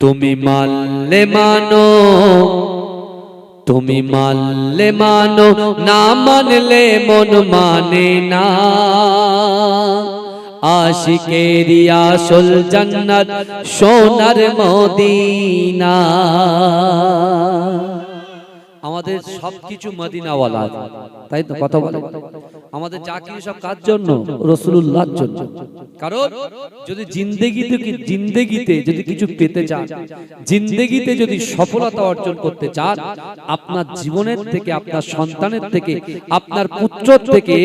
তুমি মানলে মানো, তুমি মানলে মানো, না মানলে মন মানে না। আশিকেরি আসল জান্নাত সোনার মদিনা। আমাদের সবকিছু মদিনাওয়ালা, তাই তো কথা বলে। আমাদের যা কিছু সব কার জন্য? রাসূলুল্লাহর জন্য। কারণ যদি জিন্দেগিতে যদি কিছু পেতে চান, জিন্দেগিতে যদি সফলতা অর্জন করতে চান, আপনার জীবনের থেকে, আপনার সন্তানের থেকে, আপনার পুত্র থেকে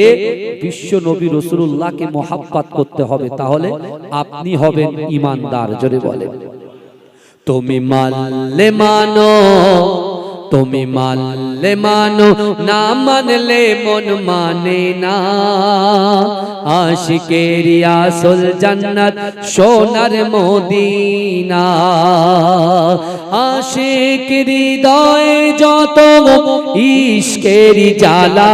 বিশ্ব নবী রাসূলুল্লাহকে মহব্বত করতে হবে। তাহলে আপনি হবেন ঈমানদার। জোরে বলেন। তুমি মানলে মানো, তুমি মানলে মানো, না মানলে মন মানে না। আশিকেরি আসল জান্নাত সোনার মদিনা। আশিক হৃদয়ে যত ইশকেরি জ্বালা,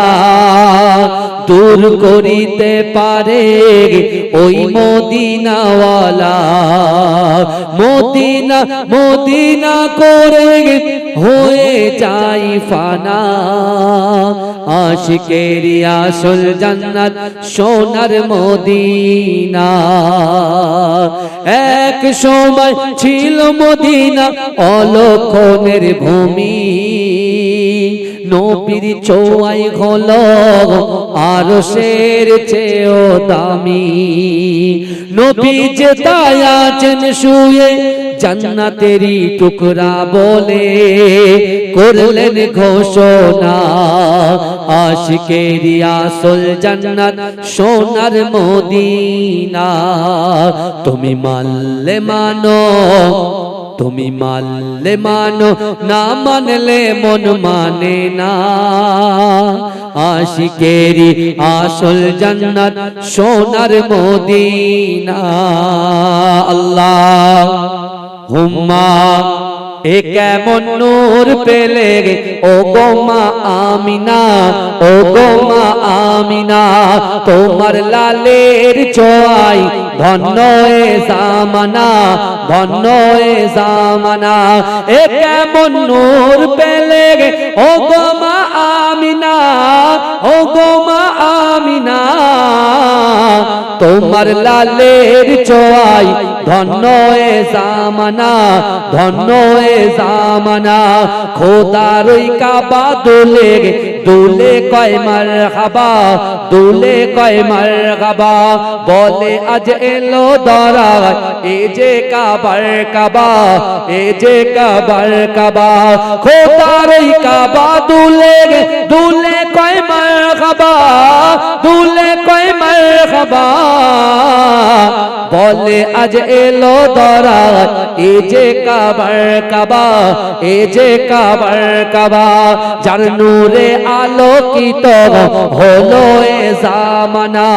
দূর করিতে পারে ওই মদিনাওয়ালা। মদিনা মদিনা করে হয়ে যাই ফানা। আশিকেরি আসল জান্নাত সোনার মদিনা। এক সময় ছিল মদিনা অলক্ষণের ভূমি, নবীর ছোঁয়ায় হলো আরশের চেয়েও দামি। নবী যে তাই আছেন শুয়ে, জান্নাতেরই টুকরা বলে করলেন ঘোষণা। আশিকেরি আসল জান্নাত সোনার মদিনা। তুমি মানলে মানো, তুমি মানলে মানো, না মানলে মন মানে না। আশিকেরি আসল জান্নাত সোনার মদিনা। আল্লাহ হুম্মা এ কেমন নূর পেলে ও গো মা আমিনা, ও গো মা আমিনা। তোমার লালের ছোঁয়ায় ধন্য এ জামানা, ধন্য এ জামানা। এ কেমন নূর পেলে ও গো মা আমিনা, ও গো মা আমিনা। তোমার লালের ছোঁয়ায় ধন্য এ জামানা, ধন্য এ জামানা। খোদার ওই কাবা দোলে দোলে কয় মারহাবা, দোলে কয় মারহাবা। বলে আজ এলো দরায় এ যে কাবার কাবা, এ যে কাবার কাবা। খোদার ওই কাবা দোলে দোলে কয় মারহাবা, দোলে কয় মারহাবা। বলে আজ এলো দরায় এ যে কাবার কাবা, এ যে কাবার কাবা। যার নূরে আলোকিত হলো এ জামানা।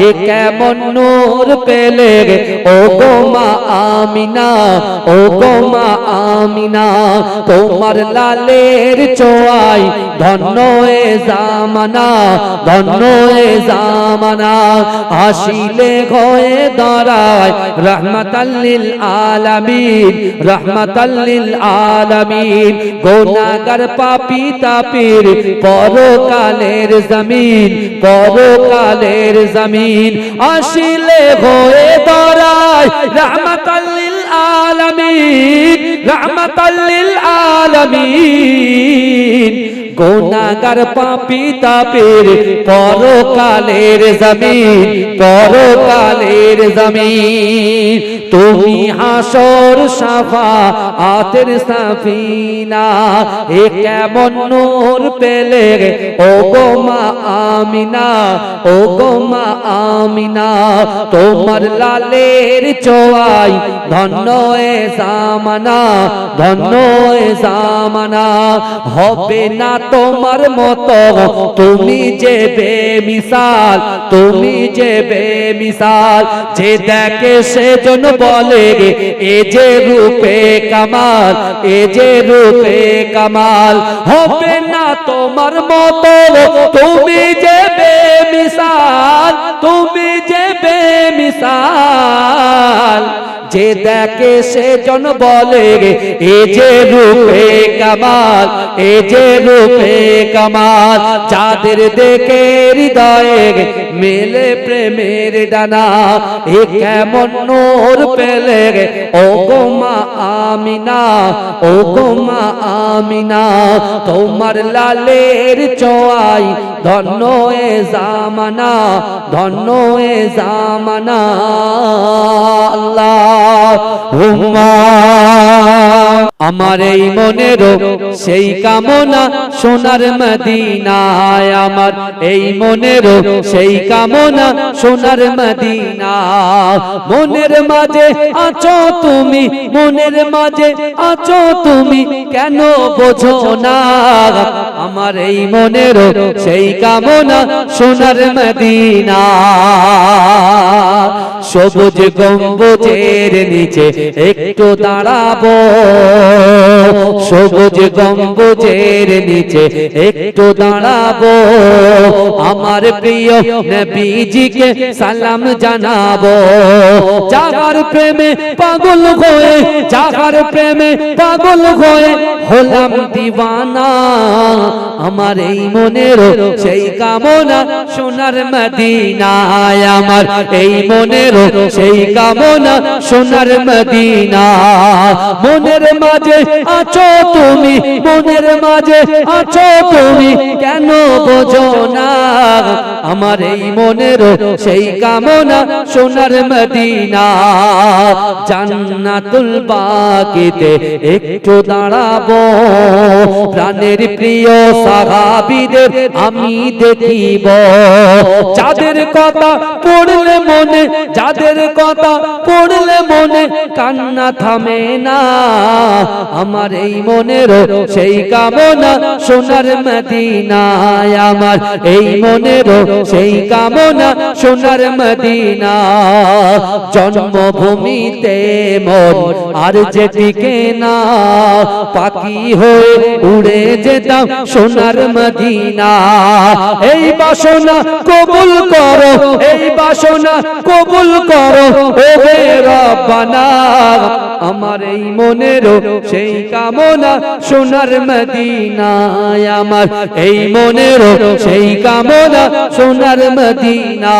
এ কেমন নূর পেলে ও গো মা আমিনা, ও গো মা আমিনা। তোমার লালের ছোঁয়ায় ধন্য এ জামানা, ধন্য এ জামানা। আসিলে হয়ে দাঁড়ায় রহমাতাল লিল আলামিন, রহমাতাল লিল আলামিন। গুনাহগার পাপী তাপির পরকালের জমিন, পরকালের জমিন। আসিলে হয়ে দাঁড়ায় রহমাতাল লিল আলামিন, রহমাতাল লিল আলামিন। গুনাহগার পাপী তাপির পরকালের জমিন, পরকালের জমিন। তুমি হাসর শাফাআতের সাফিনা। এ কেমন নূর পেলে ও গো মা আমিনা, ও গো মা আমিনা। তোমার লালের ছোঁয়ায় ধন্য এ জামানা, ধন্য এ জামানা। হবে না তোমার মতো তুমি যে বেমিসাল, তুমি যে বেমিসাল। যে দেখে সেজন্য বলে এ যে রূপে কামাল, এ যে রূপে কামাল। হবে না তোমার মতো তুমি যে বেমিসাল, তুমি যে বেমিসাল। যে দেখে সে জন বলে এ যে রূপে কামাল, এ যে রূপে কামাল। যাদের দেখে হৃদয়ে মেলে প্রেমের ডানা, এ কেমন নূর পেলে ও গো মা আমিনা, ও গো মা আমিনা। তোমার লালের ছোঁয়ায় ধন্য এ জামানা, ধন্য এ জামানা। আল্লাহুম্মা আমার এই মনেরও সেই কামনা সোনার মদিনায়, আমার এই মনেরও সেই কামনা সোনার মদিনা। মনের মাঝে আছো তুমি, মনের মাঝে আছো তুমি, কেন বোঝো না আমার এই মনেরও সেই কামনা সোনার মদিনা। সবুজ গম্বুজের নিচে একটু দাঁড়াবো, সবুজ গম্বুজের নিচে একটু দাঁড়াবো, আমার প্রিয় নবীজিকে সালাম জানাবো। যাহার প্রেমে পাগল হয়ে, যাহার প্রেমে পাগল হয়ে হলাম দিওয়ানা, আমার এই মনের সেই কামনা সোনার মদিনায়, আমার এই মনের সেই কামনা সোনার মদিনা। মনের মাঝে আছো তুমি, মনের মাঝে আছো তুমি, কেন বোঝো না আমার এই মনের সেই কামনা সোনার মদিনা। জান্নাতুল বাকিতে একটু দাঁড়াবো, প্রাণের প্রিয় সাহাবীদের আমি দেখিব। যাদের কথা পড়লে মনে, যাদের কথা পড়লে মনে কান্না থামে না, আমার এই মনের সেই কামনা সোনার মদিনায়, আমার এই মনের সেই কামনা সোনার মদিনা। জন্মভূমিতে মন আর যে টিকে না, পাখি হয়ে উড়ে যেতাম সোনার মদিনা। এই বাসনা কবুল করো, এই বাসনা কবুল করো ও হে রব্বানা, আমার এই মনের সেই কামনা সোনার মদিনায়, আমার এই মনের সেই কামনা সোনার মদিনা।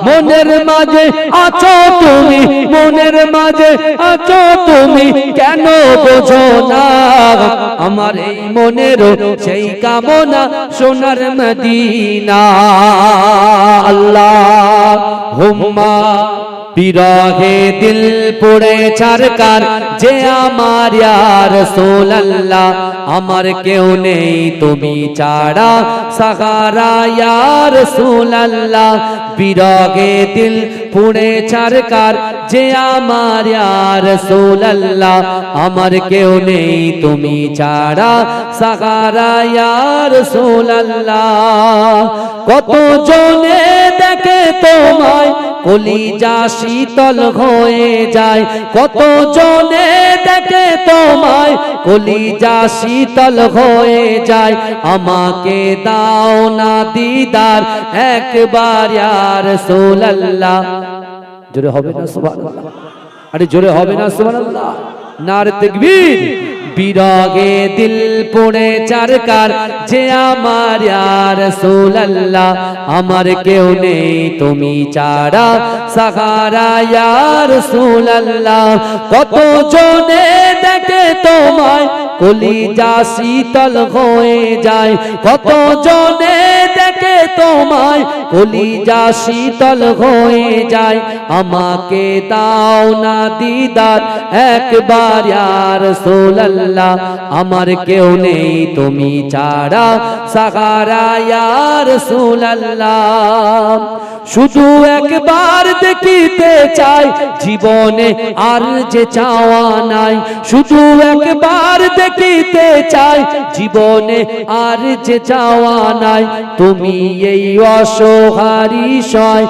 মনের মাঝে আছো তুমি, মনের মাঝে আছো তুমি, কেন বোঝো না আমার এই মনের সেই কামনা সোনার মদিনা। আল্লাহুম্মা বিরহে দিল পুড়ে ছারকার যে আমার ইয়া রাসূলুল্লাহ, আমার কেউ নেই তুমি ছাড়া সাহারা ইয়া রাসূলুল্লাহ। বিরহে দিল পুড়ে ছারকার যে আমার ইয়া রাসূলুল্লাহ, আমার কেউ নেই তুমি ছাড়া সাহারা ইয়া রাসূলুল্লাহ। কত জনে দেখে তোমায় কলিজা শীতল হয়ে যায়, কত জনে দেখে তোমায় কলিজা শীতল হয়ে যায়। আমাকে দাও না দিদার একবার ইয়া রাসূলুল্লাহ। জোরে হবে না সুবহানাল্লাহ? আরে জোরে হবে না সুবহানাল্লাহ? নারে তাকবীর। বিরহে দিল পুড়ে ছারকার যে আমার ইয়া রাসূলুল্লাহ, আমার কেউ নেই তুমি ছাড়া সাহারা ইয়া রাসূলুল্লাহ। কত জনে দেখে তোমায় কলিজা শীতল হয়ে যায়, কত জনে দেখে তোমায় কলিজা শীতল হয়ে যায়। আমাকে দাও না দিদার একবার ইয়া রাসূলুল্লাহ, আমার কেউ নেই তুমি ছাড়া সাহারা ইয়া রাসূলুল্লাহ। শুধু একবার দেখিতে চাই জীবনে আর যে চাওয়া নাই, শুধু একবার দেখিতে চাই জীবনে আর যে চাওয়া নাই। তুমি এই অসহারি সয়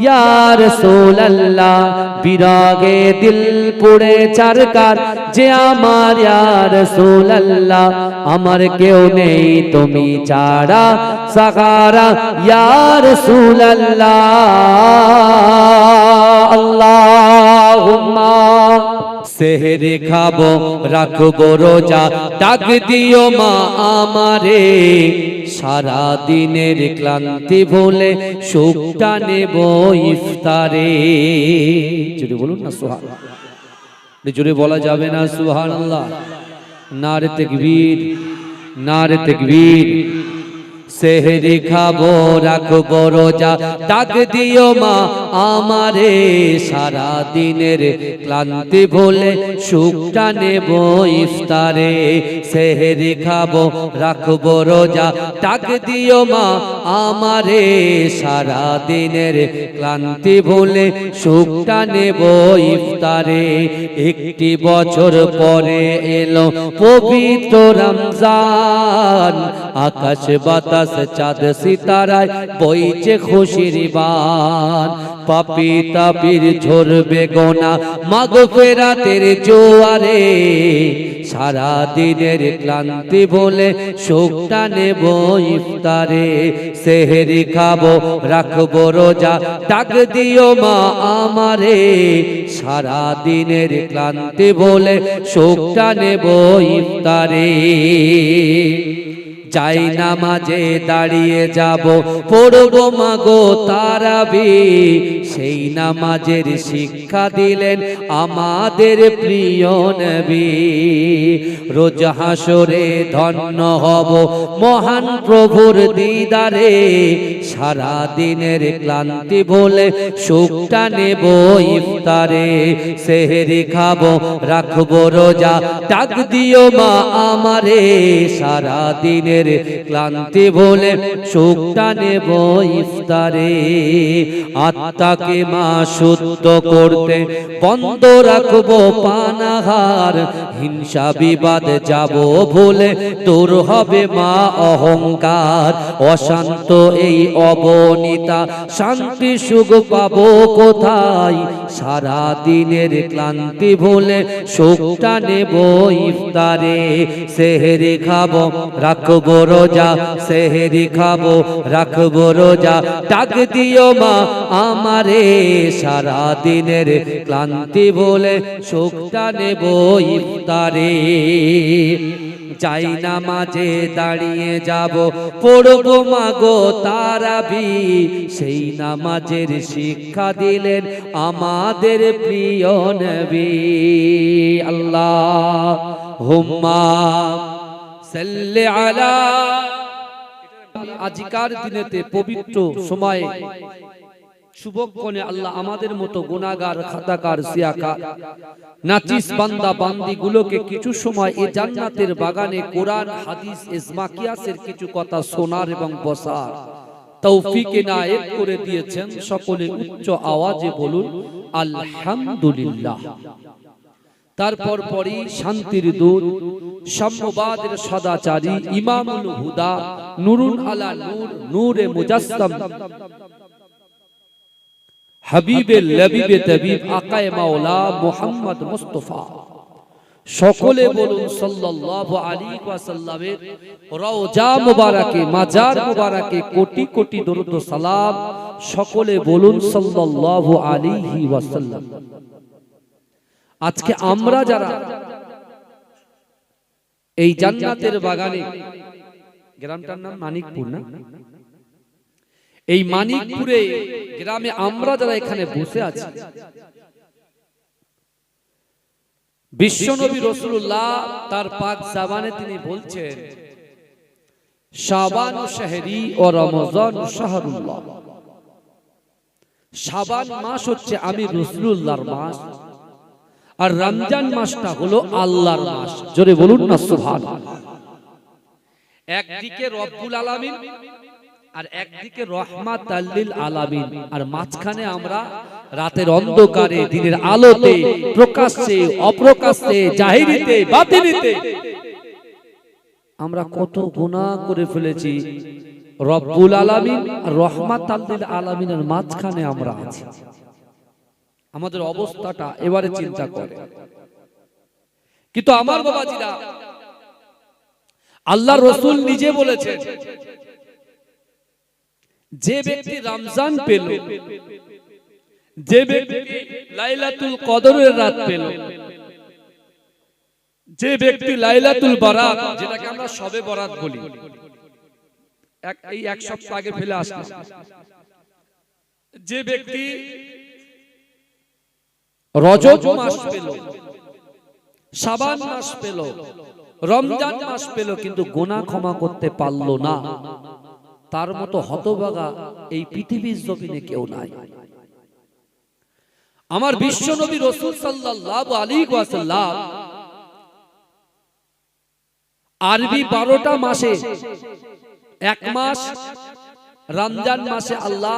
ইয়া রাসূলুল্লাহ, বিরহে দিল পুড়ে ছারকার যে আমার ইয়া রাসূলুল্লাহ, আমার কেউ নেই তুমি ছাড়া সাহারা ইয়া রাসূলুল্লাহ। আল্লাহু মা সেহরি খাবো রাখবো রোজা ডাক দিও মা আমারে সারা দিনের ক্লান্তি ভুলে সুখটা নেব ইফতারে জোরে বলুন না সুবহানাল্লাহ জোরে বলা যাবে না সুবহানাল্লাহ নারে তাকবীর নারে তাকবীর সেহরি খাবো রাখবো রোজা ডাক দিও মা আমারে সারা দিনের ক্লান্তি ভুলে সুখটা নেব ইফতারে সেহরি খাবো রাখবো রোজা ডাক দিও মা আমারে সারা দিনের ক্লান্তি ভুলে সুখটা নেব ইফতারে একটি বছর পরে এলো পবিত্র রমজান আকাশ বাতাস চাঁদ সিতারায় বইছে খুশির বান পাপী তাপির ঝরবে গোনা মাগফিরাতের জোয়ারে সারা দিনের ক্লান্তি ভুলে সুখটা নেব ইফতারে সেহরি খাবো রাখবো রোজা ডাক দিও মা আমারে সারা দিনের ক্লান্তি ভুলে সুখটা নেব ইফতারে যাই নামাজে দাঁড়িয়ে যাব পড়বো মাগো তারাবি সেই নামাজের শিক্ষা দিলেন আমাদের প্রিয় নবী রোজ হাসরে ধন্য হব মহান প্রভুর দিদারে সারা দিনের ক্লান্তি ভুলে সুখটা নেব ইফতারে সেহরি খাবো রাখবো রোজা ডাক দিও মা আমারে সারা দিনের ক্লান্তি ভুলে সুখটা নেব ইফতারে আত্মাকে মা শুদ্ধ করতে বন্ধ রাখবো পানাহার হিংসা বিবাদ যাব ভুলে দূর হবে মা অহংকার অশান্ত এই অবনীতা শান্তি সুখ পাবো কোথায় সারা দিনের ক্লান্তি ভুলে সুখটা নেব ইফতারে সেহরি খাবো রাখবো রোজা সেহরি খাবো রাখবো রোজা ডাক দিও মা আমারে সারা দিনের ক্লান্তি ভুলে সুখটা নেব ইফতারে যাই নামাজে দাঁড়িয়ে যাব পড়বো মাগো তারাবি সেই নামাজের শিক্ষা দিলেন আমাদের প্রিয় নবী আল্লাহুম্মা সাল্লি আলা আজকার দিনেতে পবিত্র সময়ে শুভক্ষণে আল্লাহ আমাদের মতো গুনাহগার খাতাকার সিয়াকার নাচিস বান্দা বান্দি গুলোকে কিছু সময় এই জান্নাতের বাগানে কোরআন হাদিস ইজমা কিয়াসের কিছু কথা শোনার এবং বসার তৌফিক ইনায়েত করে দিয়েছেন সকলে উচ্চ আওয়াজে বলুন আলহামদুলিল্লাহ তারপর পরই শান্তির দূত সাম্যবাদের সদাচারী ইমামুল হুদা নুরুন আলা নূর নূরে মুজাসসাম হাবিবে লবিবে তবিব আকায়ে মাওলা মুহাম্মদ মুস্তাফা সকলে বলুন সাল্লাল্লাহু আলাইহি ওয়াসাল্লামের রওজা মুবারাকে মাজার মুবারাকে কোটি কোটি দরুদ ও সালাম সকলে বলুন সাল্লাল্লাহু আলাইহি ওয়াসাল্লাম আজকে আমরা যারা এই জান্নাতের বাগানে গ্রামটার নাম মানিকপুর না এই মানিকপুরে গ্রামে আমরা যারা এখানে বসে আছি বিশ্বনবী রাসূলুল্লাহ তার পাক জাবানে তিনি বলছেন শাবান শাহরি ও রমজান শাহরুল্লাহ শাবান মাস হচ্ছে আমি রাসূলুল্লাহর মাস আর রমজান মাসটা হলো আল্লাহর মাস জোরে বলুন না সুবহানাল্লাহ একদিকে রব্বুল আলামিন আর একদিকে রহমাতাল লিল আলামিন আর মাঝখানে আমরা রাতের অন্ধকারে দিনের আলোতে প্রকাশ্যে অপ্রকাশ্যে জাহিরিতে বাতিনিতে আমরা কত গুনাহ করে ফেলেছি রব্বুল আলামিন আর রহমাতাল লিল আলামিনের মাঝখানে আমরা আছি আমাদের অবস্থাটা এবারে চিন্তা করে কিন্তু আমার বাবাজিরা আল্লাহর রাসূল নিজে বলেছেন যে ব্যক্তি রমজান পেল যে ব্যক্তি লাইলাতুল কদরের রাত পেল, যে ব্যক্তি লাইলাতুল বারাত, যেটাকে আমরা শবে বরাত বলি, এই এক সপ্তাহ আগে ফেলে আসলো, যে ব্যক্তি রজব মাস পেল, শাবান মাস পেল, রমজান মাস পেল, কিন্তু গুনাহ ক্ষমা করতে পারল না, তার মতো হতভাগা এই পৃথিবীর জমিনে কেউ নাই। আমার বিশ্ব নবী রাসূল সাল্লাল্লাহু আলাইহি ওয়াসাল্লাম আরবি 12টা মাসে এক মাস রমজান মাসে আল্লাহ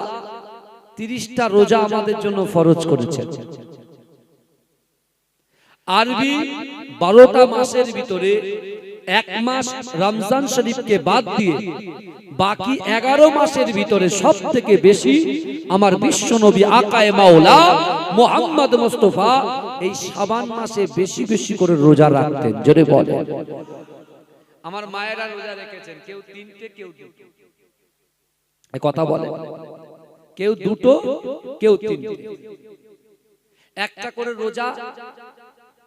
30টা রোজা আমাদের জন্য ফরজ করেছেন। আরবি 12টা মাসের ভিতরে এক মাস রমজান শরীফকে বাদ দিয়ে বাকি 11 মাসের ভিতরে সবথেকে বেশি আমার বিশ্ব নবী আকায়ে মাওলা মুহাম্মদ মুস্তাফা এই শাবান মাসে বেশি বেশি করে রোজা রাখতেন। জোরে বলেন। আমার মায়েরা রোজা রেখেছেন, কেউ 3টে, কেউ 2টো, এই কথা বলে, কেউ 2টো, কেউ 3টে। একটা করে রোজা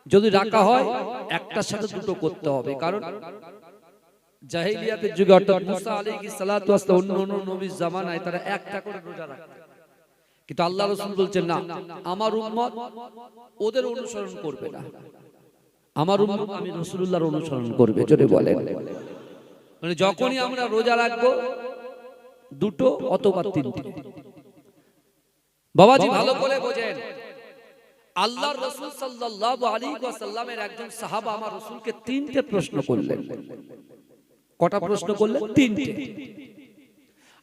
যদি রাখা হয় একটার সাথে 2টো করতে হবে, কারণ জাহেলিয়াতের যুগে অর্থাৎ মুসা আলাইহিস সালাতু ওয়াস সালাম অন্য নবীর জামানায় তারা একটা করে রোজা রাখতেন, কিন্তু আল্লাহ রাসূল বলছেন না, আমার উম্মত ওদের অনুসরণ করবে না, আমার উম্মত আমি রাসূলুল্লাহর অনুসরণ করবে। জোরে বলেন। মানে যখনই আমরা রোজা রাখবো 2টো অথবা 3টে। বাবাজি ভালো করে বোঝেন, আল্লাহর রাসূল সাল্লাল্লাহু আলাইহি ওয়াসাল্লামের একজন সাহাবা আমার রাসূলকে 3টে প্রশ্ন করলেন। কটা প্রশ্ন করলেন? 3টে।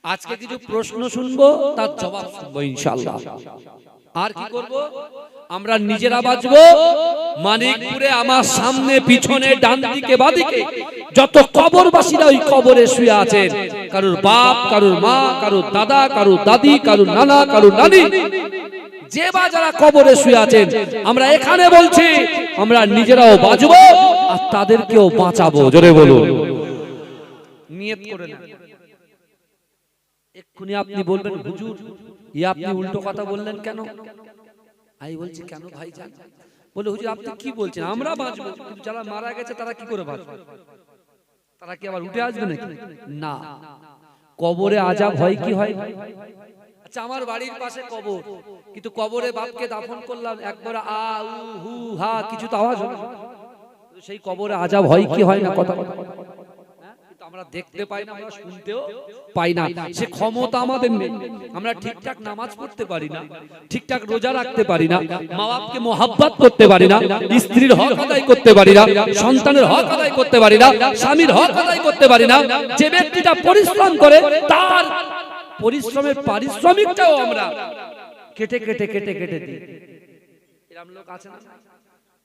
আজকে কিছু প্রশ্ন শুনবো, তার জবাব শুনবো ইনশাআল্লাহ। আর কি করব? আমরা নিজেরা বাঁচবো। মানিকপুরে আমার সামনে পিছনে ডান দিকে বাদিকে যত কবরবাসীরা ওই কবরে শুয়ে আছেন, কারোর বাপ, কারোর মা, কারোর দাদা, কারোর দাদি, কারোর নানা, কারোর নানি, যে বা যারা কবরে শুয়ে আছেন, আমরা এখানে বলছি আমরা নিজেরাও বাঁচবো আর তাদেরকেও বাঁচাবো। জোরে বলুন। নিয়ত করে না। এক্ষুনি আপনি বলবেন, হুজুর আপনি উল্টো কথা বললেন কেন? আমি বলছি কেন ভাইজান? বলে হুজুর আপনি কি বলছেন? আমরা বাঁচবো, কিন্তু যারা মারা গেছে তারা কি করে বাঁচবে? তারা কি আবার উঠে আসবে নাকি? না। কবরে আযাব হয় কি হয়? আচ্ছা, আমার বাড়ির পাশে কবর, কিন্তু কবরে বাপকে দাফন করলাম, একবার আ উ হু হা কিছু তো আওয়াজ হলো, সেই কবরে আযাব হয় কি হয় না? কথা আমরা দেখতে পাই না, আমরা শুনতেও পাই না, সে ক্ষমতা আমাদের নেই। আমরা ঠিকঠাক নামাজ পড়তে পারি না, ঠিকঠাক রোজা রাখতে পারি না, মা বাপকে মোহাব্বত করতে পারি না, স্ত্রীর হক আদায় করতে পারি না, সন্তানের হক আদায় করতে পারি না, স্বামীর হক আদায় করতে পারি না। যে ব্যক্তিটা পরিশ্রম করে তার পরিশ্রমের পারিশ্রমিকটাও আমরা কেটে কেটে কেটে কেটে দিই। এরকম লোক আছে না?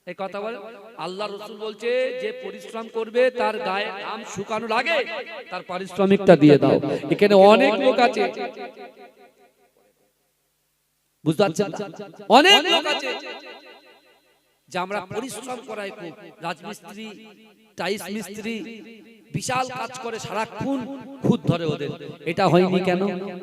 এই কথা বলে আল্লাহ রাসূল বলছে, যে পরিশ্রম করবে তার গায়ে ঘাম শুকানোর আগে তার পারিশ্রমিকটা দিয়ে দাও। এখানে অনেক লোক আছে, বুঝতে পারছেন? অনেক লোক আছে যে আমরা পরিশ্রম করাই, খুব রাজমিস্ত্রি, টাইলস মিস্ত্রি, বিশাল কাজ করে, সারাক্ষণ খুদ ধরে ওদের। এটা হয়নি কেন,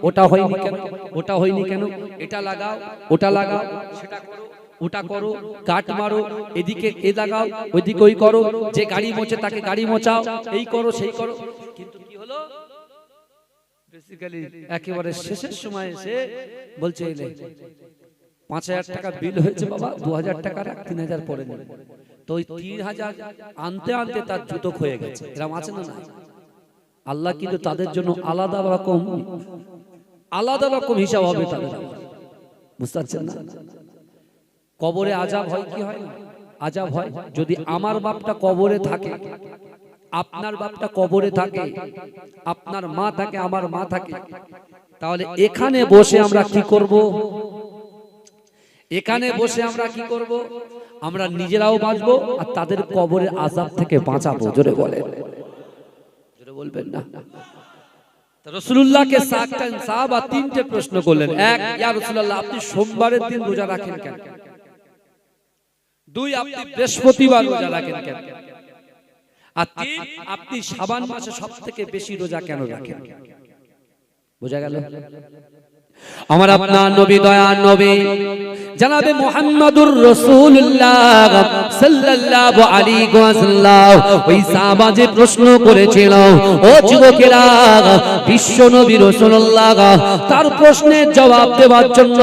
ওটা হয়নি কেন, ওটা হয়নি কেন, এটা লাগাও, ওটা লাগাও, সেটা করো, ওটা করো, কাট মারো, এদিকে এ লাগাও, ওইদিকে ওই করো, যে গাড়ি মোছে তাকে গাড়ি মোছাও, এই করো সেই করো। কিন্তু কি হলো? বেসিক্যালি একেবারে শেষের সময় এসে বলছে, এলে 5000 টাকা বিল হয়েছে বাবা, 2000 টাকা রাখ, 3000 পরে নেবে। তো ওই 3000 আনতে আনতে তার জুতো ক্ষয়ে গেছে। এরকম আছে না? আল্লাহ কিন্তু তাদের জন্য আলাদা রকম হিসাব হবে তাদের। বুঝতে পারছেন না? কবরে আযাব হয় কি হয় না? আযাব হয়। যদি আমার বাপটা কবরে থাকে, আপনার বাপটা কবরে থাকে, আপনার মা থাকে, আমার মা থাকে, তাহলে এখানে বসে আমরা কি করব? এখানে বসে আমরা কি করব? আমরা নিজেরাও বাঁচবো আর তাদের কবরের আযাব থেকে বাঁচাবো। জোরে বলেন। জোরে বলবেন না? রাসূলুল্লাহকে সাহাবা 3টে প্রশ্ন করলেন। 1, ইয়া রাসূলুল্লাহ আপনি সোমবারের দিন রোজা রাখেন কেন? 2, আপনি বৃহস্পতিবার রোজা রাখেন কেন? আর 3, আপনি শাবান মাসে সবথেকে বেশি রোজা কেন রাখেন? বোঝা গেল? আমার আপনার নবী দয়ার নবী জনাবে মুহাম্মদুর রাসূলুল্লাহ সাল্লাল্লাহু আলাইহি ওয়াসাল্লাম ওই সাহাবা যে প্রশ্ন করেছিল, ও যুবকেরা, বিশ্ব নবী রাসূলুল্লাহ তার প্রশ্নের জবাব দেওয়ার জন্য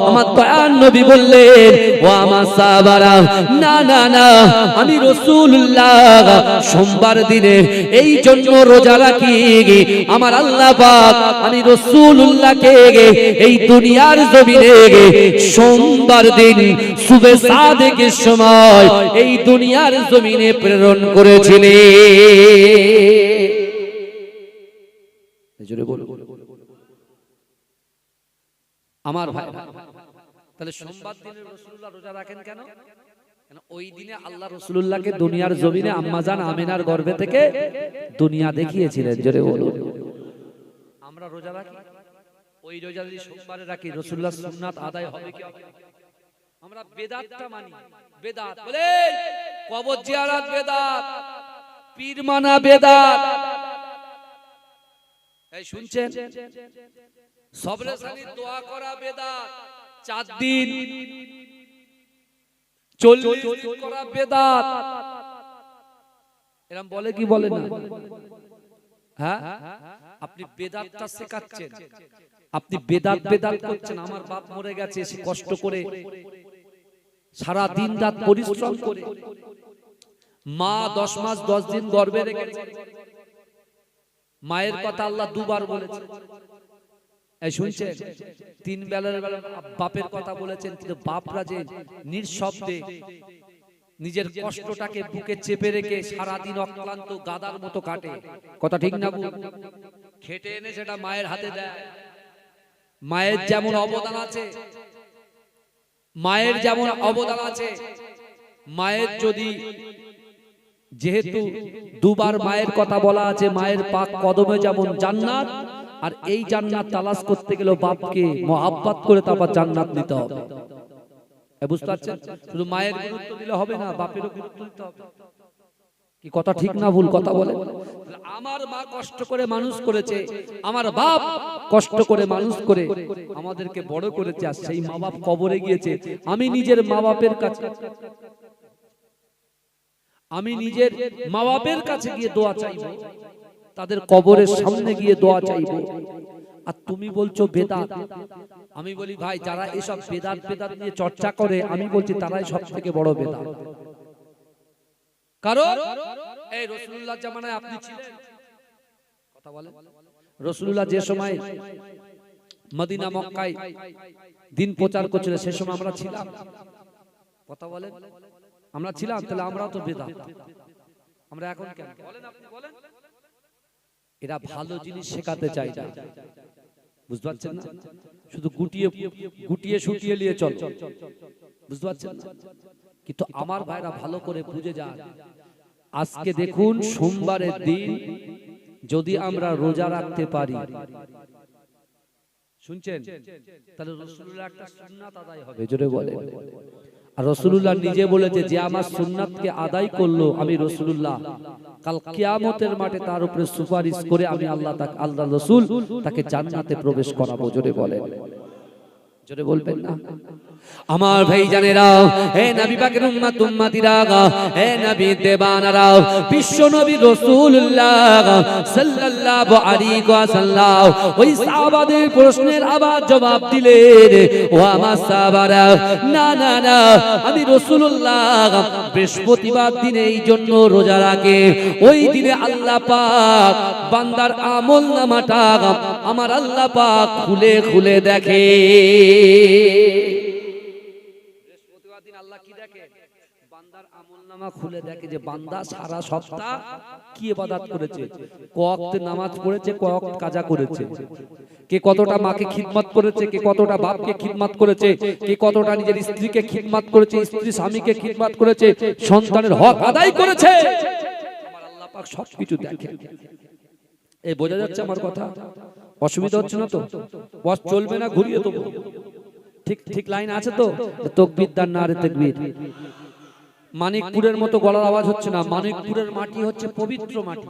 আমার দয়ার নবী বললেন, ও আমার সাহাবারা, না না না, আমি রাসূলুল্লাহ সোমবার দিনে এই জন্য রোজা রাখি, আমার আল্লাহ পাক আমি রাসূলুল্লাহকে এই দুনিয়ার জমিনে সোমবার দিন সুবে সাদেকের সময় এই দুনিয়ার জমিনে প্রেরণ করেছিলেন। আমার ভাই, তাহলে সোমবার দিনে রাসূলুল্লাহ রোজা রাখেন কেন? ওই দিনে আল্লাহ রাসূলুল্লাহকে দুনিয়ার জমিনে আম্মাজান আমিনার গর্ভে থেকে দুনিয়া দেখিয়েছিলেন। জোরে বলুন। আমরা রোজা রাখি, ওই রোজা যদি সোমবারে রাখি রাসূলুল্লাহ সুন্নাত আদায় হবে কি হবে? আমরা বেদাতটা মানি। বেদাত বলে কবর জিয়ারত বেদাত, পীর মানা বেদাত। এই শুনছেন? সবরে সানির দোয়া করা বেদাত, 4 দিন 40 দিন করা বেদাত। এরকম বলে কি বলে না? হ্যাঁ, আপনি বেদাতটা শেখাচ্ছেন, আপনি বেদাত বেদাত করছেন। আমার বাপ মরে গেছে, সে কষ্ট করে সারা দিন রাত পরিশ্রম করে, মা 10 মাস 10 দিন গর্ভে রেখেছে, মায়ের কথা আল্লাহ 2 বার বলেছে। এই শুনছেন? 3 বেলার বাপের কথা বলেছেন, কিন্তু বাপরা যে নিঃশব্দে নিজের কষ্টটাকে বুকে চেপে রেখে সারা দিন অক্লান্ত গাদার মতো কাটে। কথা ঠিক না? খেটে এনে সেটা মায়ের হাতে দেয়। মায়ের যেমন অবদান আছে, মায়ের যেমন অবদান আছে, মায়ের যদি, যেহেতু 2 বার মায়ের কথা বলা আছে, মায়ের পাক কদমে যেমন জান্নাত, আর এই জান্নাত তালাশ করতে গেলে বাপকে মহব্বত করে তারপর জান্নাত নিতে হবে। বুঝতে পারছেন? শুধু মায়ের গুরুত্ব দিলে হবে না, বাপেরও গুরুত্ব দিতে হবে। কি কথা ঠিক না ভুল কথা বলে? আমার মা কষ্ট করে মানুষ করেছে, আমার বাপ কষ্ট করে মানুষ করে আমাদেরকে বড় করেছে, আর সেই মা বাপ কবরে গিয়েছে। আমি নিজের মা বাপের কাছে, আমি নিজের মা বাপের কাছে গিয়ে দোয়া চাইবো, তাদের কবরের সামনে গিয়ে দোয়া চাইবো, আর তুমি বলছো বেদাত। আমি বলি ভাই, যারা এসব বেদাত বেদাত নিয়ে চর্চা করে, আমি বলছি তারাই সবথেকে বড় বেদাত। কারণ এই রাসূলুল্লাহর জামানায় আপনি ছিলেন, কথা বলেন, রাসূলুল্লাহ যে সময় মদিনা মক্কায় দিন প্রচার করছিল, সে সময় আমরা ছিলাম। কথা বলেন, আমরা ছিলাম, তাহলে আমরাও তো বেদাত। আমরা এখন কেন বলেন? আপনি বলেন। এরা ভালো জিনিস শেখাতে চায় না, বুঝতে পারছেন না? শুধু গুটিয়ে গুটিয়ে শুটিয়ে নিয়ে চল, বুঝতে পারছেন না? কিন্তু আমার ভাইরা ভালো করে বুঝে যান। আজকে দেখুন, সোমবারের দিন যদি আমরা রোজা রাখতে পারি, শুনছেন, তাহলে রাসূলুল্লাহ একটা সুন্নাত আদায় হবে। জোরে বলে। আর রাসূলুল্লাহ নিজে বলেছে, যে আমার সুন্নাতকে আদায় করলো, আমি রাসূলুল্লাহ কাল কিয়ামতের মাঠে তার উপরে সুপারিশ করে আমি আল্লাহ রাসূল তাকে জান্নাতে প্রবেশ করাবো। জোরে বলেন, জোরে বলবেন না? আমার ভাই জানেরা, হে নবী পাকের উম্মত উম্মতিরা, হে নবী দেবানারা, বিশ্ব নবী রাসূলুল্লাহ সাল্লাল্লাহু আলাইহি ওয়াসাল্লাম ওই সাহাবাদের প্রশ্নের আবার জবাব দিলেন, ও আমার সাহাবারা, না না না, আমি রাসূলুল্লাহ বৃহস্পতিবার দিনে এই জন্য রোজা রাখি, ওই দিনে আল্লাহ পাক বান্দার আমলনামাটা আমার আল্লাহ পাক খুলে খুলে দেখে। বৃহস্পতিবার দিন আল্লাহ কি দেখে? বান্দার আমলনামা খুলে দেখে, যে বান্দা সারা সপ্তাহ কি ইবাদত করেছে, কওয়াক্ত নামাজ পড়েছে, কওয়াক্ত কাজা করেছে, কে কতটা মাকে খিদমত করেছে, কে কতটা বাপকে খিদমত করেছে, কে কতটা নিজের স্ত্রীকে খিদমত করেছে, স্ত্রী স্বামীকে খিদমত করেছে, সন্তানের হক আদায় করেছে। আমার আল্লাহ পাক সবকিছু দেখে। এই বোঝা যাচ্ছে আমার কথা? অসুবিধা হচ্ছে না তো? বস চলবে না, ঘুরিয়ে দেবো। ঠিক ঠিক লাইন আছে তো? তাকবীর দান নারে তাকবীর। মানিকপুরের মতো গলার আওয়াজ হচ্ছে না। মানিকপুরের মাটি হচ্ছে পবিত্র মাটি।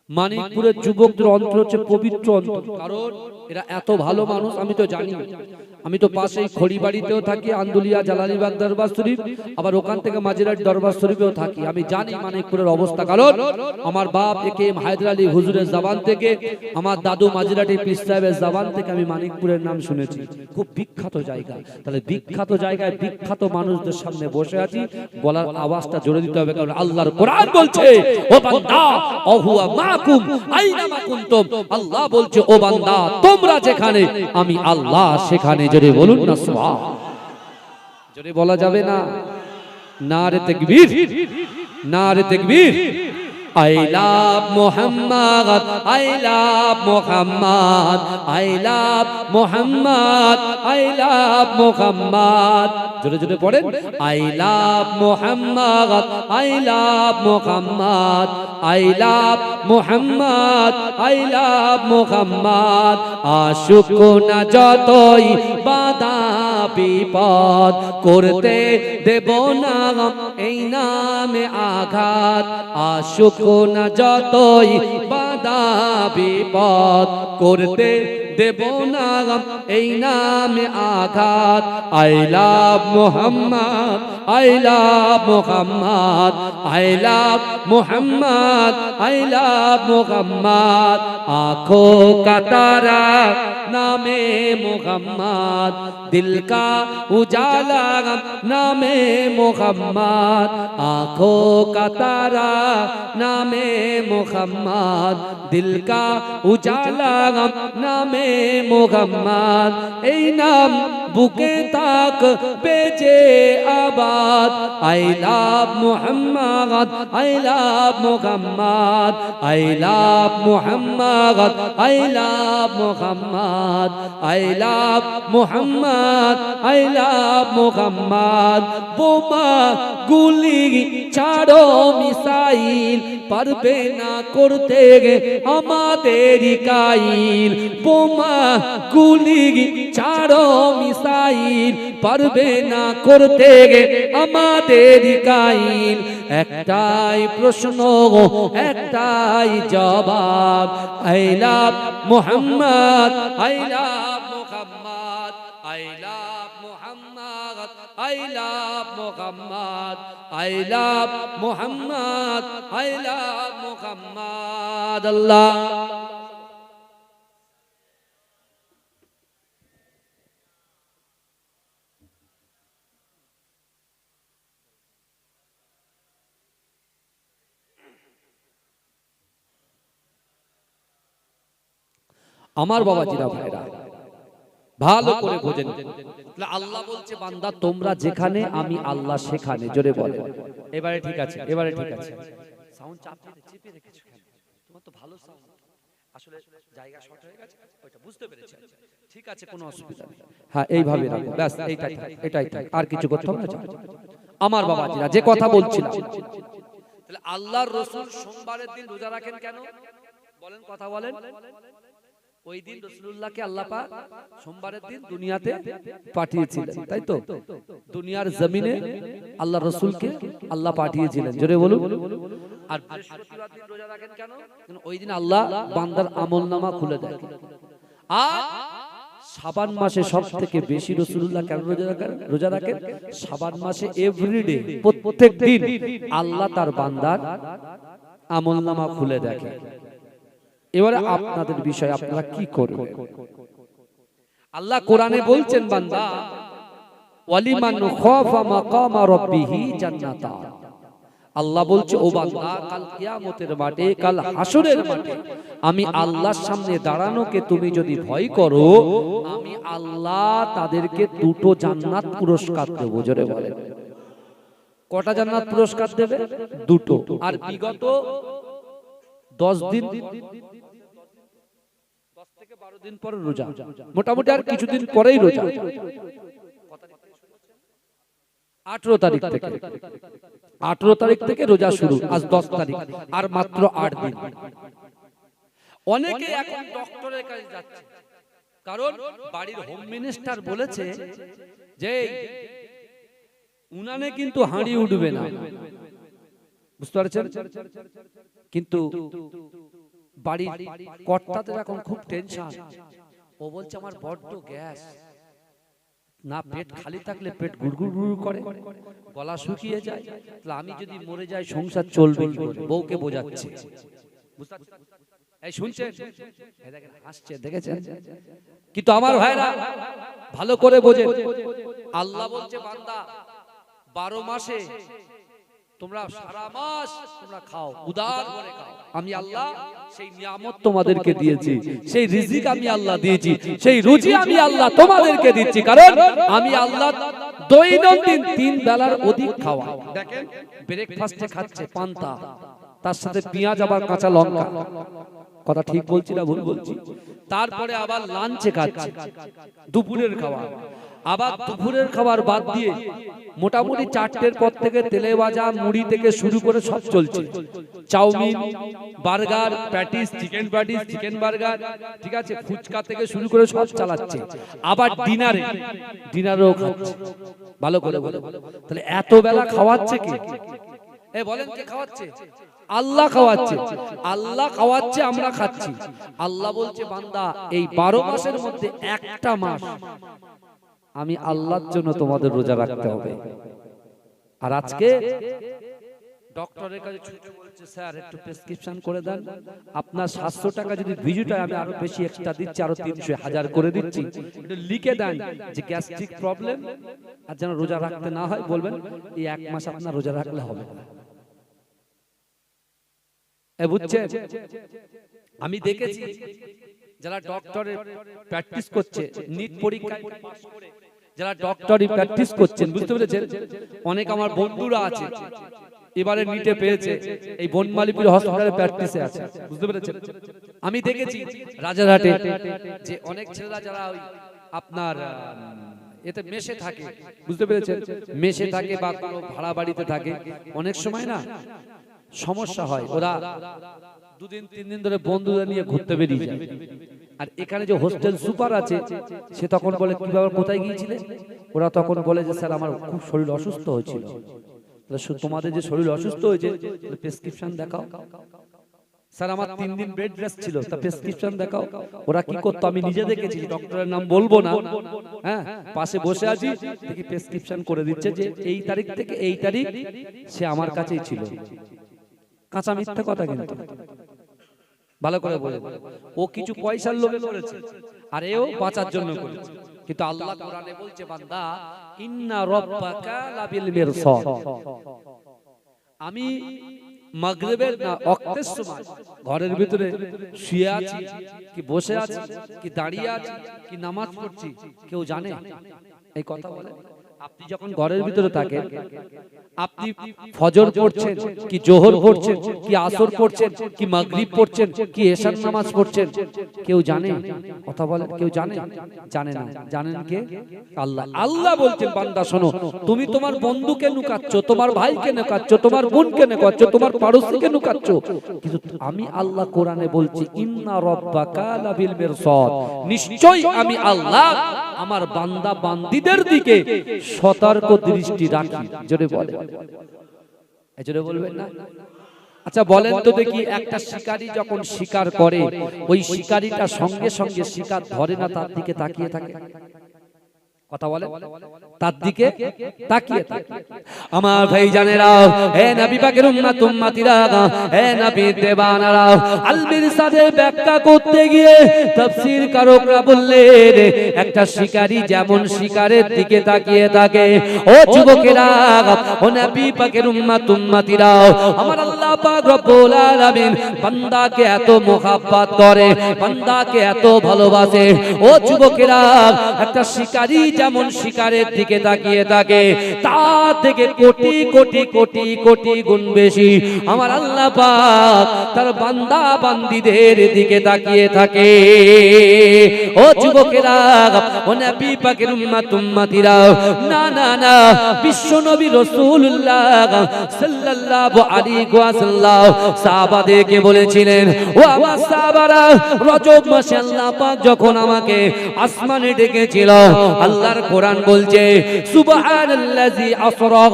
মানিকপুরের যুবকদের অন্তর হচ্ছে পবিত্র অন্তর, কারণ এরা এত ভালো মানুষ। আমি তো জানি, আমি তো পাশেই খড়িবাড়িতেও থাকি, আন্দুলিয়া জালালিবাগ দরবার শরীফ, আবার ওখান থেকে মাঝিরাট দরবার শরীফেও থাকি। আমি জানি মানিকপুরের অবস্থা, কারণ আমার বাপ একে এম হায়দার আলী হুজুরের জবান থেকে, আমার দাদু মাঝিরাটি পীর সাহেবের জবান থেকে আমি মানিকপুরের নাম শুনেছি। খুব বিখ্যাত জায়গা। তাহলে বিখ্যাত জায়গায় বিখ্যাত মানুষদের সামনে বসে আছি, বলার আওয়াজটা জোরে দিতে হবে, কারণ আল্লাহর কোরআন বলছে ও বান্দা ওহুয়া মাকুম আইনামা কুনতুম। আল্লাহ বলছে ও বান্দা তোমরা যেখানে আমি আল্লাহ সেখানে। জোরে বলুন না সুবহান। জোরে বলা যাবে না? নারে তাকবীর, নারে তাকবীর। I love Muhammad, I love Muhammad, I love Muhammad, I love Muhammad. জোরে জোরে পড়েন, I love Muhammad, I love Muhammad, I love Muhammad, I love Muhammad. আশুক না যতই বাধা বিপদ, করতে দেব না এই নামে আঘাত। আশুক না যতই বাধা বিপদ, করতে দেব না এই নামে আঘাত। I love Muhammad, I love Muhammad, I love Muhammad, I love Muhammad. आँखों का तारा नामे मुहम्मद, दिल का उजाला नामे मुहम्मद। आँखों का तारा नामे मुहम्मद, दिल का उजाला नामे मुहम्मद। এই নাম বুকে তাক বেজে আবাদ। I love Muhammad, I love Muhammad, I love Muhammad, I love Muhammad, I love Muhammad, I love Muhammad. বোমা গুলি ছাড়ো মিসাইল, পারবে না করতে আমাদের কাইল। বোমা গুলি ছাড়ো মিসাইল, পারবে না করতে আমাদের কাইল। একটাই প্রশ্ন একটাই জবাব, I love Muhammad, I love Muhammad, I love Muhammad, I love Muhammad, I love Muhammad, I love Muhammad. Allah আমার বাবাজিরা ভাইরা ভালো করে বোঝেন। আল্লাহ বলছে বান্দা তোমরা যেখানে আমি আল্লাহ সেখানে। জোরে বলে এবারে ঠিক আছে, এবারে ঠিক আছে। সাউন্ড চেপে রেখেছো কেন? তোমার তো ভালো সাউন্ড, আসলে জায়গা শর্ট হয়ে গেছে, ওইটা বুঝতে পেরেছি। ঠিক আছে, কোনো অসুবিধা নেই। হ্যাঁ এইভাবে রাখো, ব্যাস এইটাই থাক, এটাই থাক, আর কিছু করতে হবে না। আমার বাবাজিরা যে কথা বলছিলাম, তাহলে আল্লাহর রাসূল সোমবারের দিন রোজা রাখেন কেন বলেন? কথা বলেন। ওই দিন রাসূলুল্লাহকে আল্লাহ পাক সোমবারের দিন দুনিয়াতে পাঠিয়েছিলেন, তাই তো? দুনিয়ার জমিনে আল্লাহ রাসূলকে আল্লাহ পাঠিয়েছিলেন। জোরে বলুন। আর বৃহস্পতিবার দিন রোজা রাখেন কেন? কারণ ওই দিন আল্লাহ বান্দার আমলনামা খুলে দেন। আর শাবান মাসে সবথেকে বেশি রাসূলুল্লাহ কেন রোজা রাখেন? শাবান মাসে এভরিডে প্রত্যেক দিন আল্লাহ তার বান্দার আমলনামা খুলে দেখে। এবারে আপনাদের বিষয়, আপনারা কি করবেন? আল্লাহ কোরআনে বলছেন বান্দা ওয়ালিমান খাফা মাকামা রাব্বিহি জান্নাতান। আল্লাহ বলছে ও বান্দা কাল কিয়ামতের মাঠে, কাল হাসরের মাঠে আমি আল্লাহর সামনে দাঁড়ানোকে তুমি যদি ভয় করো, আমি আল্লাহ তাদেরকে দুটো জান্নাত পুরস্কার দেব। জোরে বলেন কটা জান্নাত পুরস্কার দেবে? দুটো। আর বিগত 10 দিন 10 থেকে 12 দিন পরে রোজা, মোটামুটি আর কিছুদিন পরেই রোজা। 18 তারিখ থেকে রোজা শুরু, আজ 10 তারিখ, আর মাত্র 8 দিন। অনেকে এখন ডক্টরের কাছে যাচ্ছে, কারণ বাড়ির হোম মিনিস্টার বলেছে যে উনানে কিন্তু হাঁড়ি উঠবে না, বুঝতে পারছেন? কিন্তু বাড়ির কর্তাদের এখন খুব টেনশন। ও বলছে আমার বড্ড গ্যাস, না পেট খালি থাকলে পেট গুড়গুড় গুড় করে, গলা শুকিয়ে যায়, তাহলে আমি যদি মরে যাই সংসার চলবে কি করে? বউকে বোঝাচ্ছে। এই শুনছেন, এই দেখেন হাসছে, দেখেছেন? কিন্তু আমার ভাইরা ভালো করে বোঝে, আল্লাহ বলছে বান্দা 12 মাসে তোমরা সারা মাস তোমরা খাও, উদার করে খাও। আমি আল্লাহ সেই নিয়ামত তোমাদেরকে দিয়েছি, সেই রিজিক আমি আল্লাহ দিয়েছি, সেই রুজি আমি আল্লাহ তোমাদেরকে দিচ্ছি, কারণ আমি আল্লাহ দৈনন্দিন 3 বেলার অধিক খাওয়া। দেখেন ব্রেকফাস্টে খাচ্ছে পান্তা, তার সাথে পেঁয়াজ আবার কাঁচা লঙ্কা। কথা ঠিক বলছি না ভুল বলছি? তারপরে আবার লাঞ্চে খাচ্ছে, দুপুরের খাওয়া, আবার দুপুরের খাবার বাদ দিয়ে মোটামুটি 4টের পর থেকে তেলে ভাজা মুড়ি থেকে শুরু করে সব চলছে। Chowmein, burger, patties, chicken patties, chicken burger, ঠিক আছে, ফুচকা থেকে শুরু করে সব চালাচ্ছে। আবার ডিনারেও খাচ্ছে। ভালো করে বলে, তাহলে এত বেলা খাওয়াচ্ছে কে? এ বলেন কে খাওয়াচ্ছে? আল্লাহ খাওয়াচ্ছে। আল্লাহ খাওয়াচ্ছে, আমরা খাচ্ছি। আল্লাহ বলছে বান্দা এই 12 মাসের মধ্যে একটা মাস আমি আল্লাহর জন্য তোমাদের রোজা রাখতে হবে। আর আজকে ডক্টরের কাছে ছুটে বলছে স্যার একটু প্রেসক্রিপশন করে দেন, আপনার 700 টাকা যদি ভিজিট হয় আমি আরো বেশি এক্সট্রা দিচ্ছি, আরো 300 1000 করে দিচ্ছি, একটু লিখে দেন যে গ্যাস্ট্রিক প্রবলেম আর যেন রোজা রাখতে না হয়, বলবেন এই 1 মাস আপনার রোজা রাখলে হবে না। বুঝছেন? আমি দেখেছি যারা ডক্টরে প্র্যাকটিস করছে, নিট পরীক্ষায় পাস করে যারা ডক্টরি প্র্যাকটিস করছেন, বুঝতে পেরেছেন? অনেক আমার বন্ধুরা আছে এবারে নিটে পেয়েছে, এই বনমালীপুর হসপিটালে প্র্যাকটিসে আছে, বুঝতে পেরেছেন? আমি দেখেছি রাজারহাটে যে অনেক ছেলেরা যারা ওই আপনার এতে মেশে থাকে, বুঝতে পেরেছেন? মেশে থাকে বা কোনো ভাড়া বাড়িতে থাকে, অনেক সময় না সমস্যা হয়, ওরা 2 দিন 3 দিন ধরে বন্ধুদের নিয়ে ঘুরতে বেরিয়ে যায়। আর এখানে যে হোস্টেল সুপার আছে সে তখন বলে কি ব্যাপার, কোথায় গিয়েছিলে? ওরা তখন বলে যে স্যার আমার খুব শরীর অসুস্থ হয়েছিল। তোমাদের যে শরীর অসুস্থ হয়েছে প্রেসক্রিপশন দেখাও। স্যার আমার 3 দিন বেড রেস্ট ছিল, তা প্রেসক্রিপশন দেখাও। ওরা কি করতো আমি নিজে দেখেছি, ডক্টরের নাম বলবো না, হ্যাঁ, পাশে বসে আছি দেখি প্রেসক্রিপশন করে দিচ্ছে যে এই তারিখ থেকে এই তারিখ সে আমার কাছেই ছিল। কাঁচা মিথ্যা কথা, কিন্তু ভালো করে বলে ও কিছু পয়সার লোভে করেছে আর এও বাঁচার জন্য করেছে। কিন্তু আল্লাহ কোরআনে বলছে বান্দা ইন্না রাব্বাকা লাবিল মিরসাদ, আমি মাগরিবের না ওয়াক্তের সময় ঘরের ভিতরে শুয়ে আছি কি বসে আছি কি দাঁড়িয়ে আছি কি নামাজ পড়ছি কেউ জানে? এই কথা বলে আপনি যখন ঘরের ভিতরে থাকেন, আপনি ফজর পড়ছেন কি জোহর পড়ছেন কি আসর পড়ছেন কি মাগরিব পড়ছেন কি এশার নামাজ পড়ছেন, কেউ জানে? কথা বলেন, কেউ জানে? জানে না। জানেন কে? আল্লাহ। আল্লাহ বলছেন বান্দা শোনো, তুমি তোমার বন্ধুকে নুকাচ্ছ, তোমার ভাইকে নুকাচ্ছ, তোমার বোনকে নুকাচ্ছ, তোমার পাড়োশিকে নুকাচ্ছ, কিন্তু আমি আল্লাহ কোরআনে বলছি ইন্না রাব্বাকা লাবিল মিরসাদ, নিশ্চয়ই আমি আল্লাহ আমার বান্দা বান্দীদের দিকে সতর্ক দৃষ্টি রাখি। জোরে বলে, জোরে বলবেন না? আচ্ছা বলেন তো দেখি, একটা শিকারী যখন শিকার করে ওই শিকারীটা সঙ্গে সঙ্গে শিকার ধরে না, তার দিকে তাকিয়ে থাকে? কথা বলে, তার দিকে তাকিয়ে থাকে। আমার ভাই জানেরা, হে নবী পাকের উম্মত উম্মতিরা, হে নবী দেবানারা, আল মিরসাদের ব্যাখ্যা করতে গিয়ে তাফসীর কারকরা বললেন একটা শিকারী যেমন শিকারের দিকে তাকিয়ে থাকে, ও যুবকেরা, ও নবী পাকের উম্মত উম্মতিরা, আমার আল্লাহ পাক রব্বুল আলামিন বান্দাকে এত মোহাব্বত করে, বান্দাকে এত ভালোবাসে। ও যুবকেরা, একটা শিকারী যেমন শিকারের দিকে তাকিয়ে থাকে, তার থেকে কোটি কোটি কোটি কোটি গুণ বেশি আমার আল্লাহ পাক তার বান্দা বান্দীদের দিকে তাকিয়ে থাকে। ও যুবকেরা, ও নবী পাকের উম্মত উম্মতিরা, না না না, বিশ্ব নবী রাসূলুল্লাহ সাল্লাল্লাহু আলাইহি ওয়াসাল্লাম রাহমাতুল্লাহ সাহাবাদেরকে বলেছিলেন, ও আমার সাহাবারা, রজব মাসে আল্লাহ পাক যখন আমাকে আসমানে ডেকেছিল, আল্লাহর কোরআন বলছে সুবহানাল্লাযী আসরা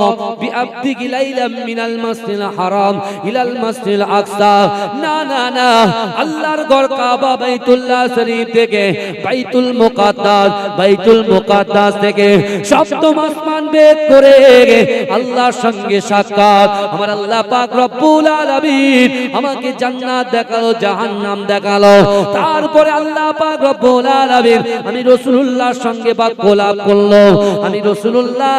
বিআবদিহি লাইলাম মিনাল মাসজিদিল হারাম ইলাল মাসজিদিল আকসা। না না না, আল্লাহর ঘর কাবা বাইতুল্লাহ শরীফ থেকে বাইতুল মুকাদ্দাস থেকে সপ্তম আসমান বেদ করে আল্লাহর সঙ্গে সাক্ষাৎ। আমার আল্লাহ পাক রব্বুল আলামিন আমাকে জান্নাত দেখালো, জাহান্নাম দেখালো। তারপরে আল্লাহ পাক রব্বুল আলামিন আমি রাসূলুল্লাহর সঙ্গে বাক্যলাপ করলো। আমি রাসূলুল্লাহ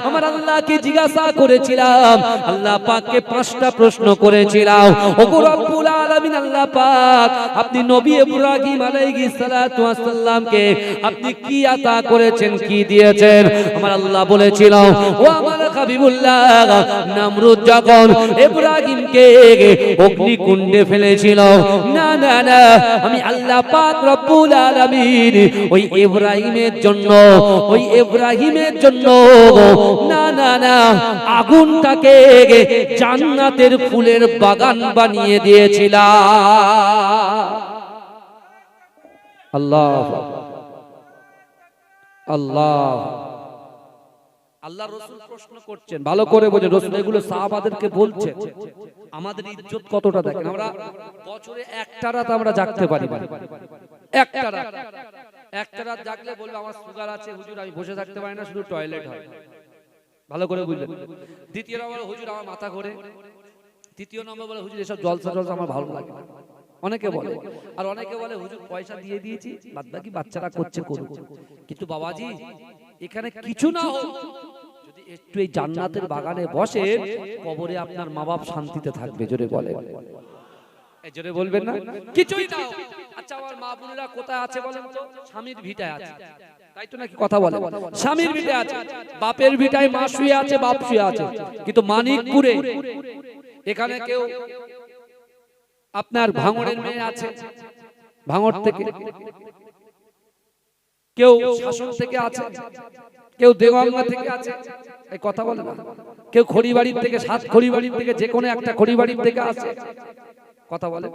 আমার আল্লাহকে জিজ্ঞাসা করেছিলাম, আল্লাহ পাককে 5টা প্রশ্ন করেছিলাম, ওগো রব্বুল আলামিন আল্লাহ পাক, আপনি নবী ইব্রাহিম আলাইহিস সালাতু ওয়াস সালামকে আপনি কি আতা করেছেন, কি দিয়েছেন? আমার আল্লাহ বলেছিল, ও আমার হাবিবুল্লাহ, নমরুদ যখন ইব্রাহিমকে অগ্নিকুণ্ডে ফেলেছিল, না না না, আমি আল্লাহ পাক রব্বুল আলামিন ওই ইব্রাহিমের জন্য না না না আগুনটাকে জান্নাতের ফুলের বাগান বানিয়ে দিয়েছিলাম। আল্লাহ আল্লাহ আল্লাহ রাসূল প্রশ্ন করছেন, ভালো করে বোঝেন, রাসূল এগুলো সাহাবাদেরকে বলছেন। আমাদের ইজ্জত কতটা দেখেন, আমরা বছরে একটা রাত আমরা জাগতে পারি, একটা রাত জাগলে বলবো আমার সুগার আছে হুজুর, আমি বসে থাকতে পারি না, শুধু টয়লেট হয়। ভালো করে বুঝলেন। দ্বিতীয় নম্বর, হুজুর আমার মাথা ঘোরে। তৃতীয় নম্বর বলে, হুজুর এসব জলসা আমার ভালো লাগে না। অনেকে বলে, আর অনেকে বলে হুজুর পয়সা দিয়ে দিয়েছি, বাদ বাকি বাচ্চারা করছে করুক। কিন্তু বাবাজি, এখানে কিছু না হোক, যদি একটু এই জান্নাতের বাগানে বসে, কবরে আপনার মা বাপ শান্তিতে থাকবে। জোরে বলে, জোরে বলবেন না? কিছুই না। আচ্ছা, আমার মা বোনেরা কোথায় আছে বলেন তো? স্বামীর ভিটায় আছে, তাই তো নাকি কথা বলে? স্বামীর ভিটায় আছে, বাপের ভিটায় মা শুয়ে আছে, বাপ শুয়ে আছে। কিন্তু মানিকপুরে এখানে কেউ আপনার ভাঙড়ের মেয়ে আছে, ভাঙড় থেকে, কেউ শাসন থেকে আছে, কেউ দেওয়াঙ্গা থেকে আছে, এই কথা বলে না। কেউ খড়িবাড়ির থেকে, 7 খড়িবাড়ির থেকে, যে কোনো একটা খড়িবাড়ির থেকে আছে, কথা বলে।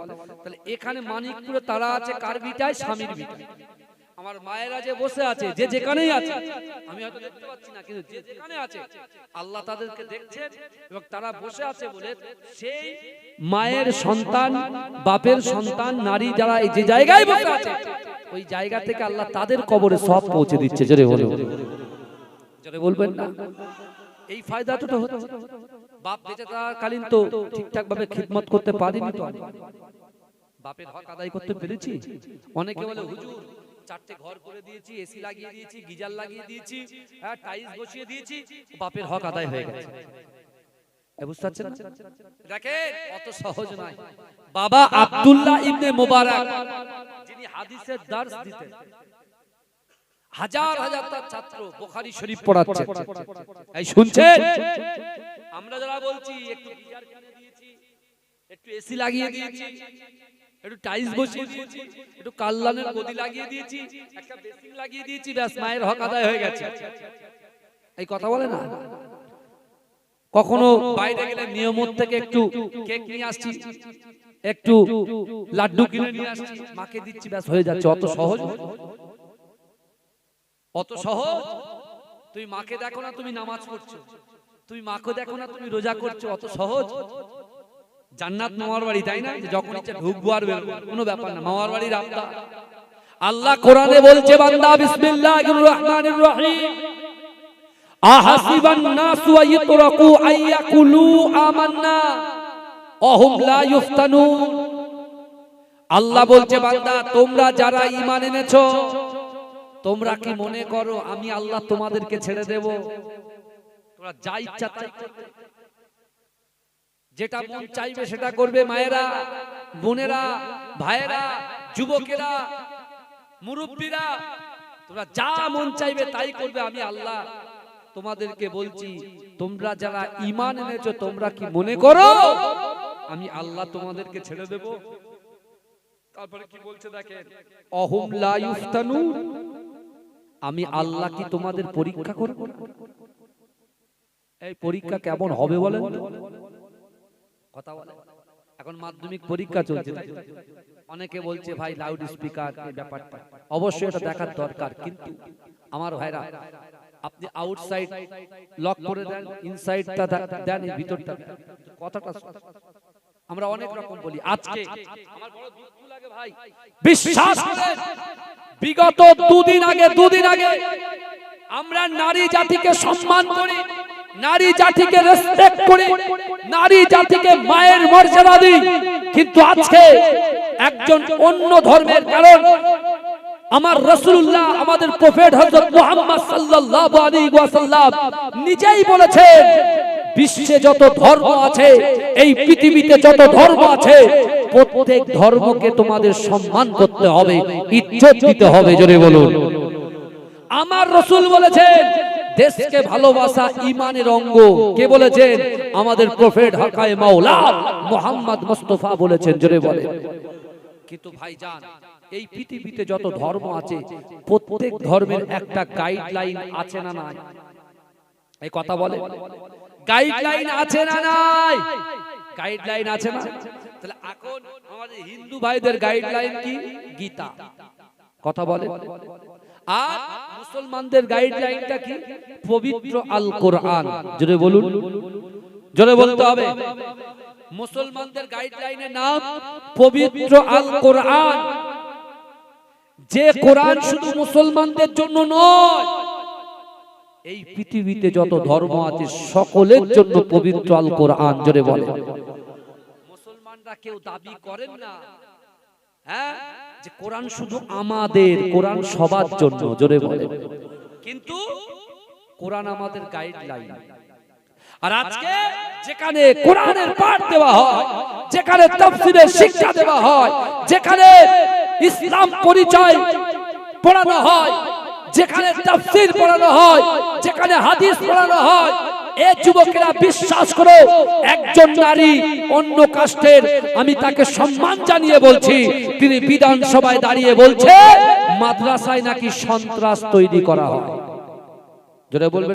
তাহলে এখানে মানিকপুরে তারা আছে কার ভিটায়? স্বামীর ভিটায়। আমার মায়েরা যে বসে আছে, যে যেখানেই আছে, আমি হয়তো দেখতে পাচ্ছি না, কিন্তু যে যেখানে আছে আল্লাহ তাদেরকে দেখছেন, এবং তারা বসে আছে বলে সেই মায়ের সন্তান, বাপের সন্তান, নারী যারা এই যে জায়গায় বসে আছে, ওই জায়গা থেকে আল্লাহ তাদের কবরে সব পৌঁছে দিচ্ছে। জোরে বলে, জোরে বলবেন না? এই ফায়দাটা তো হচ্ছে। বাপ বেঁচে থাকাকালীন তো ঠিকঠাক ভাবে খিদমত করতে পারিনি, তো বাপের হক আদায় করতে পেরেছি। অনেকে বলে হুজুর 4টে ঘর করে দিয়েছি, এসি লাগিয়ে দিয়েছি, গিজার লাগিয়ে দিয়েছি, টাইলস বসিয়ে দিয়েছি, বাপের হক আদায় হয়ে গেছে। বুঝতে পারছেন না? দেখেন অত সহজ নয়। বাবা আব্দুল্লাহ ইবনে মুবারক, যিনি হাদিসের দার্স দিতেন, হাজার হাজার তার ছাত্র বুখারী শরীফ পড়াচ্ছে। এই শুনছেন? আমরা যারা বলছি একটু গিজার কিনে দিয়েছি, একটু এসি লাগিয়ে দিয়েছি, একটু টাইলস বসিয়ে দিয়েছি, একটু কাল্লানের গদি লাগিয়ে দিয়েছি, একটা বেসিন লাগিয়ে দিয়েছি, ব্যাস মায়ের হক আদায় হয়ে গেছে। এই কথা বলে না? কখনো বাইরে গেলে নিয়মত থেকে একটু কেক নিয়ে আসছি, একটু লাড্ডু কিনে নিয়ে আসছি, মাকে দিচ্ছি, ব্যাস হয়ে যাচ্ছে। অত সহজ? অত সহজ? তুমি মাকে দেখো না তুমি নামাজ পড়ছো, তুমি মাকে দেখো না তুমি রোজা করছো, অত সহজ? জান্নাত মামার বাড়ি, তাই না? যখন ইচ্ছা ঢুকবো আর বেরোবো, কোনো ব্যাপার না। মামার বাড়ির আব্দা। আল্লাহ কোরআনে বলছে, বান্দা বিসমিল্লাহির রহমানির রহিম, আহাসিবান নাসু আইতরাকু আইয়াকুলু আমান্না ওহুম লা ইফতানুন। আল্লাহ বলছে, বান্দা তোমরা যারা ঈমান এনেছো, তোমরা কি মনে করো আমি আল্লাহ তোমাদেরকে ছেড়ে দেব? তোমরা যা ইচ্ছা তাই করবে, যেটা মন চাইবে সেটা করবে। মায়েরা, বোনেরা, ভাইয়েরা, যুবকেরা, মুরব্বীরা, তোমরা যা মন চাইবে তাই করবে। আমি আল্লাহ তোমাদেরকে বলছি, তোমরা যারা ঈমান এনেছো, তোমরা কি মনে করো আমি আল্লাহ তোমাদেরকে ছেড়ে দেব? তারপরে কি বলছে দেখেন, অহুম লা ইফতানুন, আমি আল্লাহ কি তোমাদের পরীক্ষা করব? এই পরীক্ষা কেমন হবে বলেন? কথা বলে। এখন মাধ্যমিক পরীক্ষা চলছে, অনেকে বলছে ভাই লাউড স্পিকার এই ব্যাপারটা অবশ্যই এটা দেখার দরকার, কিন্তু আমার ভাইরা আপনি আউটসাইড লক করে দেন, ইনসাইডটা দেন, এই ভিতরটা কথাটা আমরা অনেক রকম বলি। আজকে আমার বড় দুঃখ লাগে ভাই, বিশ্বাস করেন বিগত দুদিন আগে আমরা নারী জাতিকে সম্মান করি, নারী জাতিকে রেসপেক্ট করি, নারী জাতিকে মায়ের মর্যাদা দিই, কিন্তু আজকে একজন অন্য ধর্মের, কারণ আমার রাসূলুল্লাহ আমাদের প্রফেট হযরত মুহাম্মদ সাল্লাল্লাহু আলাইহি ওয়াসাল্লাম নিজেই বলেছেন বিশ্বে যত ধর্ম আছে, এই পৃথিবীতে যত ধর্ম আছে, প্রত্যেক ধর্মকে তোমাদের সম্মান করতে হবে, ইজ্জত দিতে হবে। জোরে বলুন। আমার রাসূল বলেছেন দেশকে ভালোবাসা ঈমানের অঙ্গ। কে বলেছেন? আমাদের প্রফেট হাকায়ে মাওলা মুহাম্মদ মুস্তাফা বলেছেন। জোরে বলেন। কিন্তু ভাইজান এই পৃথিবীতে যত ধর্ম আছে, প্রত্যেক ধর্মের একটা গাইডলাইন আছে না নাই? এই কথা বলে, গাইডলাইন আছে না নাই? গাইডলাইন আছে না? তাহলে এখন আমাদের হিন্দু ভাইদের গাইডলাইন কি? গীতা। কথা বলে। আর মুসলমানদের গাইডলাইনটা কি? পবিত্র আল কোরআন। জোরে বলুন, জোরে বলতে হবে। মুসলমানদের গাইডলাইনের নাম পবিত্র আল কোরআন। যে কোরআন শুধু মুসলমানদের জন্য নয়, এই পৃথিবীতে যত ধর্ম আছে সকলের জন্য পবিত্র আল কোরআন। জোরে বলে। মুসলমানরা কেউ দাবি করেন না হ্যাঁ যে কোরআন শুধু আমাদের, কোরআন সবার জন্য। জোরে বলে। কিন্তু কোরআন আমাদের গাইডলাইন। আর আজকে যেখানে কোরআনের পাঠ দেওয়া হয়, যেখানে তাফসীরের শিক্ষা দেওয়া হয়, যেখানে ইসলাম পরিচয় পড়ানো হয়, যেখানে তাফসীর পড়ানো হয়, যেখানে হাদিস পড়ানো হয়, এই যুবকেরা বিশ্বাস করো, একজন নারী অন্য কাস্টের, আমি তাকে সম্মান জানিয়ে বলছি, তিনি বিধানসভায় দাঁড়িয়ে বলছে মাদ্রাসায় নাকি সন্ত্রাস তৈরি করা হয়। জোরে বলবেন।